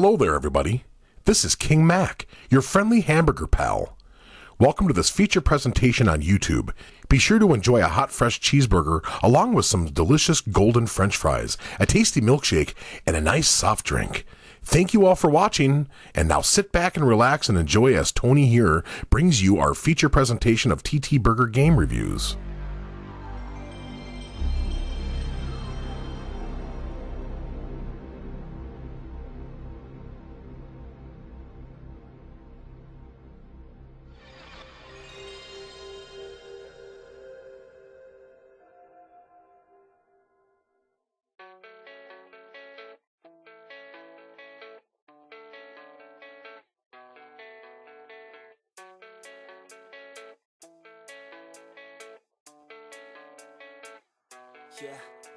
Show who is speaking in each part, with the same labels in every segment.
Speaker 1: Hello there, everybody. This is King Mac, your friendly hamburger pal. Welcome to this feature presentation on YouTube. Be sure to enjoy a hot, fresh cheeseburger along with some delicious golden French fries, a tasty milkshake, and a nice soft drink. Thank you all for watching, and now sit back and relax and enjoy as Tony here brings you our feature presentation of TTBurger game reviews.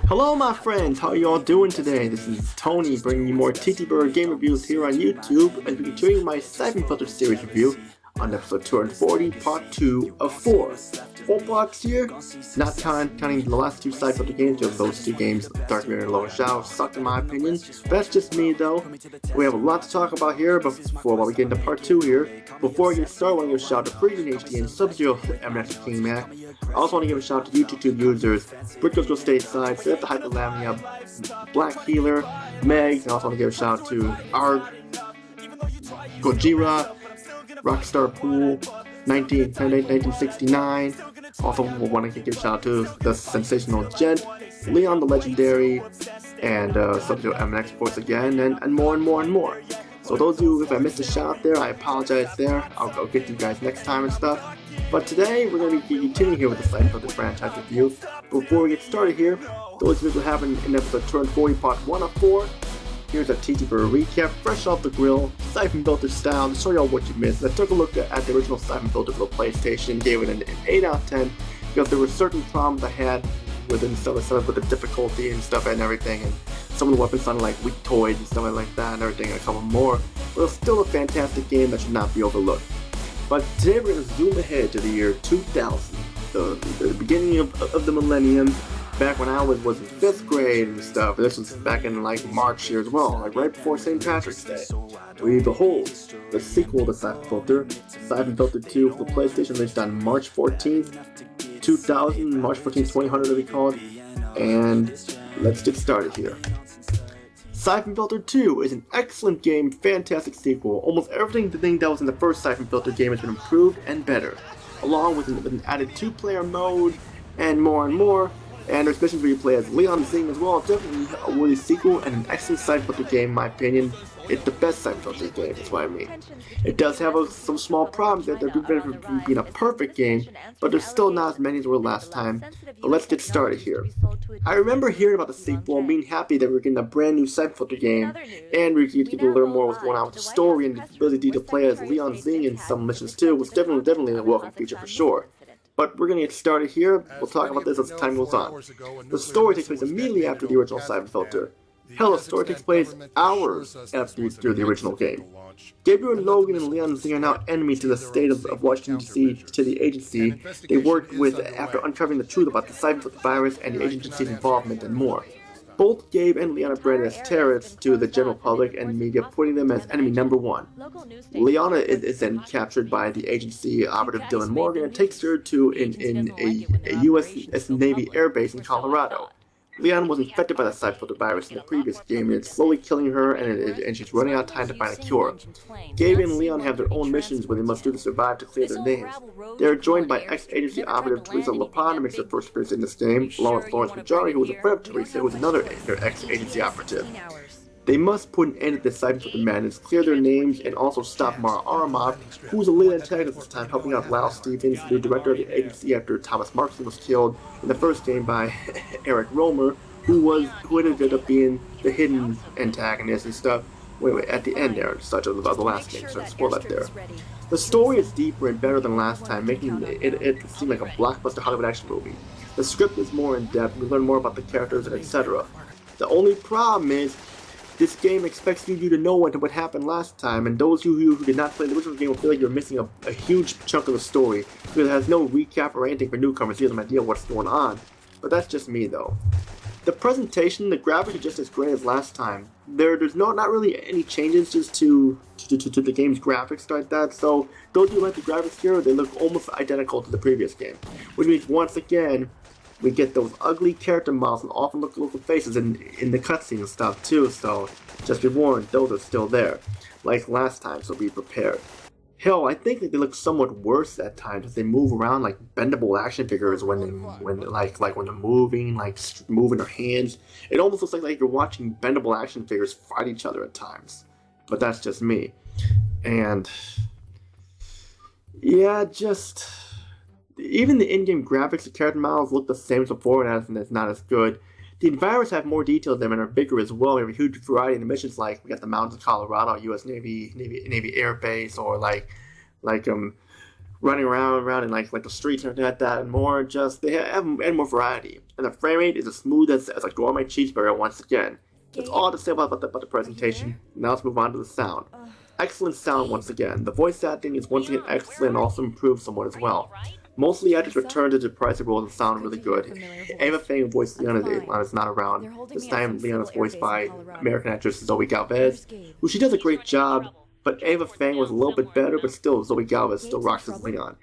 Speaker 2: Hello my friends, how are you all doing today? This is Tony bringing you more TTBurger game reviews here on YouTube as we continue my Syphon Filter series review on episode 240, part 2 of 4. 4 blocks here, not counting the last two Syphon Filter games, just those two games, Dark Mirror and Lower Shadow, sucked in my opinion. That's just me though. We have a lot to talk about here, but while we get into part 2 here, before we get started, I want to give a shout out to Freezing HD and SubZeroMNX King Mac. I also want to give a shout out to YouTube users, Brickos Go Stateside, Seth the Hyperlamia, Black Healer, Megs, and I also want to give a shout out to Arg, Gojira, Rockstar Pool, 1969. Also want to give a shout out to the Sensational Gent, Leon the Legendary, and SubZeroMNX Force again, and more and more and more. So those of you, if I missed a shout out there, I apologize there. I'll get to you guys next time and stuff. But today, we're going to be continuing here with the Syphon Filter franchise review. Before we get started here, those of you who happened in episode 240, part 1 of 4, here's a TTBurger recap, fresh off the grill, Syphon Filter style, to show y'all what you missed. I took a look at the original Syphon Filter for the PlayStation, gave it an 8 out of 10, because there were certain problems I had within some with the difficulty and stuff and everything, and some of the weapons sounded like weak toys and stuff like that and everything, and a couple more. But it's still a fantastic game that should not be overlooked. But today we're going to zoom ahead to the year 2000, the beginning of the millennium, back when I was in 5th grade and stuff. This was back in like March here as well, like right before St. Patrick's Day. We behold the sequel to Syphon Filter, Syphon Filter 2 for the PlayStation, released on March 14th, 2000, March 14th, 2000 to be called, and let's get started here. Syphon Filter 2 is an excellent game, fantastic sequel. Almost everything that was in the first Syphon Filter game has been improved and better, along with an added 2-player mode and more. And there's missions where you play as Lian Xing as well. Definitely a worthy sequel and an excellent Syphon Filter game in my opinion. It's the best Syphon Filter game, that's what I mean. It does have some small problems that do better from being a perfect game, but there's still not as many as were last time. But let's get started here. I remember hearing about the sequel and being happy that we were getting a brand new Syphon Filter game, and we get to learn more what's going on with the story and the ability to play as Lian Xing in some missions too, was definitely a welcome feature for sure. But we're going to get started here. We'll talk about this as time goes on. The story takes place immediately after the original Syphon Filter. Hell, the story takes place hours after the original game. Gabriel Logan and Lian Xing are now enemies to the state of Washington, D.C., to the agency they worked with after uncovering the truth about the Syphon Filter virus and the agency's involvement and more. Both Gabe and Liana are branded as terrorists to the general public and media, putting them as enemy number 1. Liana is then captured by the agency operative Dylan Morgan and takes her to a U.S. Navy airbase in Colorado. Liana was infected by the Syphon Filter virus in the previous game, and it's slowly killing her, and she's running out of time to find a cure. Gabe and Leon have their own missions where they must do to survive to clear their names. They are joined by ex-agency operative Teresa Lipan, who makes her first appearance in this game, along with Florence Majari, who was a friend of Teresa, who was another ex-agency operative. They must put an end to the Syphon Filter madness, clear their names, and also stop Mara Aramov, who was a lead antagonist at this time, helping out Lyle Stevens, the director of the agency after Thomas Markson was killed in the first game by Eric Romer, who ended up being the hidden antagonist and stuff at the end there, such as the last game, so spoil that there. The story is deeper and better than last time, making it seem like a blockbuster Hollywood action movie. The script is more in-depth, we learn more about the characters, and etc. The only problem is, this game expects you to know what happened last time, and those of you who did not play the original game will feel like you're missing a huge chunk of the story, because it has no recap or anything for newcomers to give them an idea of what's going on. But that's just me though. The presentation, the graphics are just as great as last time. There's not really any changes just to the game's graphics like that. So those who like the graphics here, they look almost identical to the previous game, which means once again we get those ugly character models and often look local faces in the cutscene and stuff too. So just be warned, those are still there, like last time. So be prepared. Hell, I think that they look somewhat worse at times as they move around like bendable action figures when they're moving, like moving their hands. It almost looks like you're watching bendable action figures fight each other at times. But that's just me. And yeah, just even the in-game graphics of character models look the same as before, and it's not as good. The environments have more detail to them and are bigger as well. We have a huge variety in the missions, like we got the mountains of Colorado, U.S. Navy Air Base, or like running around in like the streets and everything like that, and more. Just they have more variety, and the frame rate is as smooth as a gourmet cheeseburger once again. That's all to say about the presentation. Now let's move on to the sound. Excellent sound once again. The voice acting is once again excellent and also improved somewhat as well. Most of the actors returned to the price roles and sound really good. Ava Fang voiced Lian is not around. This time Lian is voiced by American actress Zoe Galvez, who she does a great job, but Ava Fang was a little bit better, but still Zoe Galvez still rocks as Lian.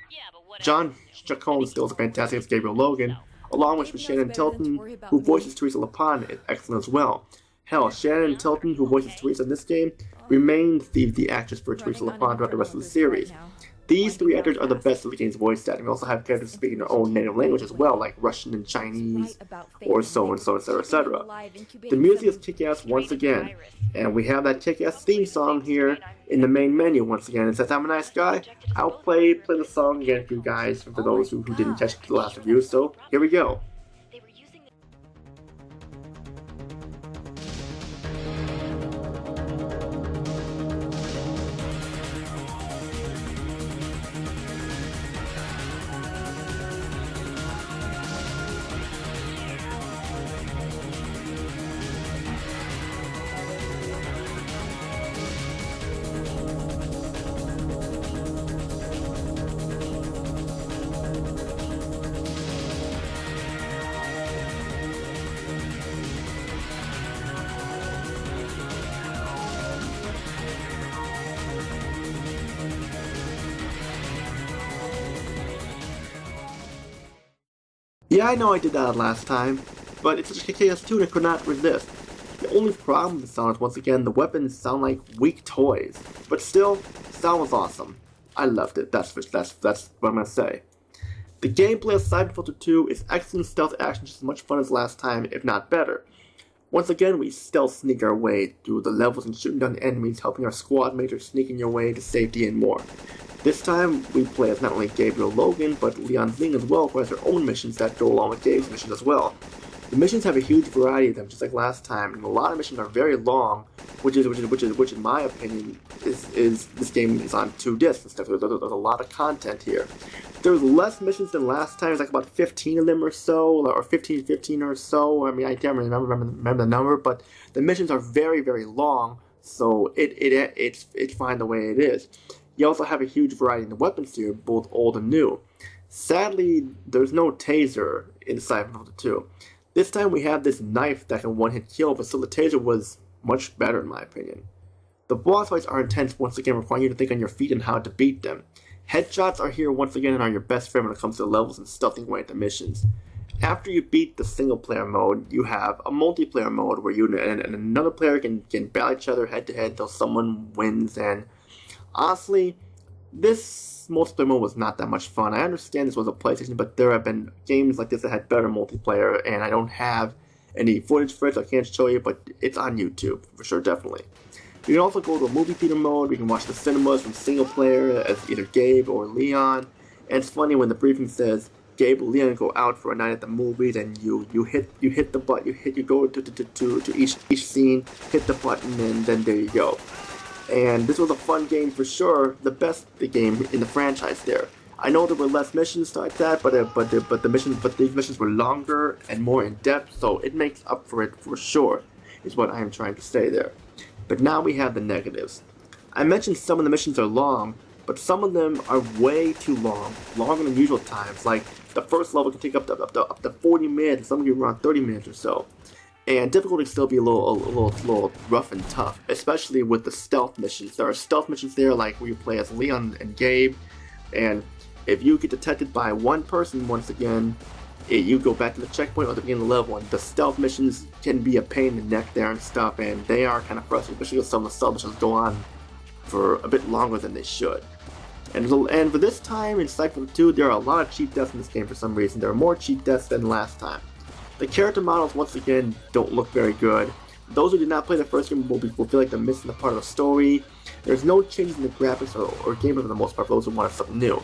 Speaker 2: John Chacon still is fantastic as Gabriel Logan, along with Shannon Tilton, who voices Teresa Lipan, is excellent as well. Hell, Shannon Tilton, who voices Teresa in this game, remained the actress for Teresa Lipan throughout the rest of the series. These three actors are the best of the game's voice acting. We also have characters speaking their own native language as well, like Russian and Chinese, or so and so, etc., etc. The music is kick-ass once again, and we have that kick-ass theme song here in the main menu once again. It says, "I'm a nice guy." I'll play the song again for you guys, for those who didn't catch the last review, so here we go. Yeah, I know I did that last time, but it's such a kick-ass tune I could not resist. The only problem with the sound is, once again, the weapons sound like weak toys. But still, the sound was awesome. I loved it, that's what I'm gonna say. The gameplay of Syphon Filter 2 is excellent stealth action, just as much fun as last time, if not better. Once again, we stealth sneak our way through the levels and shooting down enemies, helping our squad mates sneaking your way to safety and more. This time, we play as not only Gabriel Logan, but Lian Xing as well, who has their own missions that go along with Gabe's missions as well. The missions have a huge variety of them, just like last time, and a lot of missions are very long, which in my opinion is this game is on 2 discs and stuff. There's a lot of content here. There's less missions than last time. It's like about 15 of them or so, or 15 or so. I mean, I can't remember the number, but the missions are very, very long, so it's fine the way it is. You also have a huge variety in the weapons here, both old and new. Sadly, there's no taser in Syphon Filter 2. This time we have this knife that can one-hit kill, but still the taser was much better in my opinion. The boss fights are intense, once again requiring you to think on your feet and how to beat them. Headshots are here once again and are your best friend when it comes to the levels and stealthing away at the missions. After you beat the single player mode, you have a multiplayer mode where you and another player can battle each other head to head until someone wins, and honestly, this multiplayer mode was not that much fun. I understand this was a PlayStation, but there have been games like this that had better multiplayer, and I don't have any footage for it, so I can't show you, but it's on YouTube, for sure, definitely. You can also go to a movie theater mode. We can watch the cinemas from single player as either Gabe or Lian. And it's funny when the briefing says Gabe or Lian go out for a night at the movies, and you hit the button, you go to each scene, hit the button, and then there you go. And this was a fun game for sure, the best game in the franchise there. I know there were less missions like that, but these missions were longer and more in depth, so it makes up for it for sure, is what I am trying to say there. But now we have the negatives. I mentioned some of the missions are long, but some of them are way too long, longer than usual times. Like the first level can take up to 40 minutes, some of you around 30 minutes or so. and difficulty still be a little rough and tough, especially with the stealth missions. There are stealth missions there, like where you play as Lian and Gabe, and if you get detected by one person once again, you go back to the checkpoint or the beginning of the level, and the stealth missions can be a pain in the neck there and stuff, and they are kind of frustrating, especially if some of the stealth missions go on for a bit longer than they should. And for this time in Syphon Filter 2, there are a lot of cheap deaths in this game for some reason. There are more cheap deaths than last time. The character models, once again, don't look very good. Those who did not play the first game will feel like they're missing a part of the story. There's no change in the graphics or gameplay for the most part for those who want something new.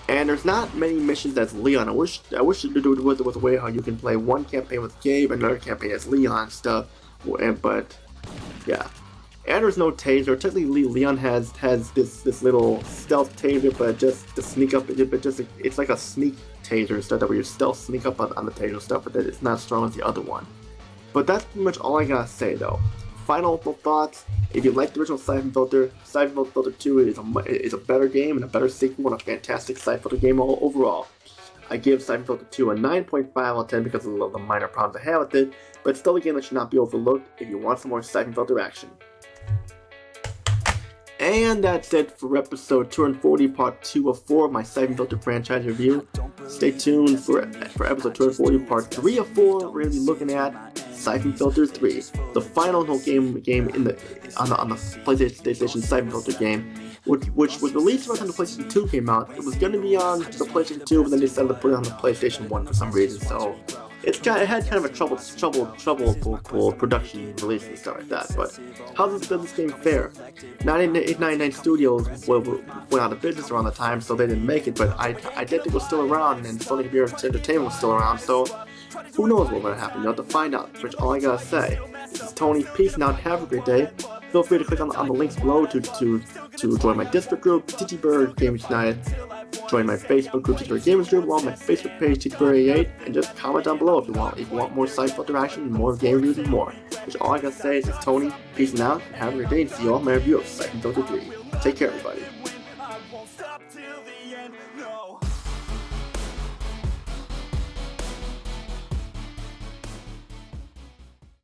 Speaker 2: And there's not many missions as Lian. I wish there was a way how you can play one campaign with Gabe and another campaign as Lian stuff. But yeah. And there's no taser. Technically, Lian has this little stealth taser, but just to sneak up, it's like a sneak taser stuff where you stealth sneak up on the taser stuff, but it's not as strong as the other one. But that's pretty much all I gotta say though. Final thoughts: if you like the original Syphon Filter, Syphon Filter 2 is a better game and a better sequel and a fantastic Syphon Filter game overall. I give Syphon Filter 2 a 9.5 out of 10 because of the minor problems I have with it, but still a game that should not be overlooked if you want some more Syphon Filter action. And that's it for episode 240, part 2 of 4 of my Syphon Filter franchise review. Stay tuned for episode 240, part 3 of 4. We're going to be looking at Syphon Filter 3, the final game in on the PlayStation Syphon Filter game, which was released around the time the PlayStation 2 came out. It was going to be on the PlayStation 2, but then they decided to put it on the PlayStation 1 for some reason. So it had kind of a troubled production release and stuff like that. But how does this game fare? 899 Studios went out of business around the time, so they didn't make it. But Identic was still around, and Sony Computer Entertainment was still around. So who knows what's going to happen? You'll have to find out. Which all I gotta say. This is Tony. Peace and out. Have a great day. Feel free to click on the links below to join my Discord group, TTBurger Gamers United. Join my Facebook group, TTBurger Gamers Group, along my Facebook page, TTBurger88, and just comment down below if you want more Syphon Filter action, and more game reviews, and more. Which all I gotta say is, this is Tony. Peace and out. And have a great day. And see you all in my review of Syphon Filter 3. Take care, everybody.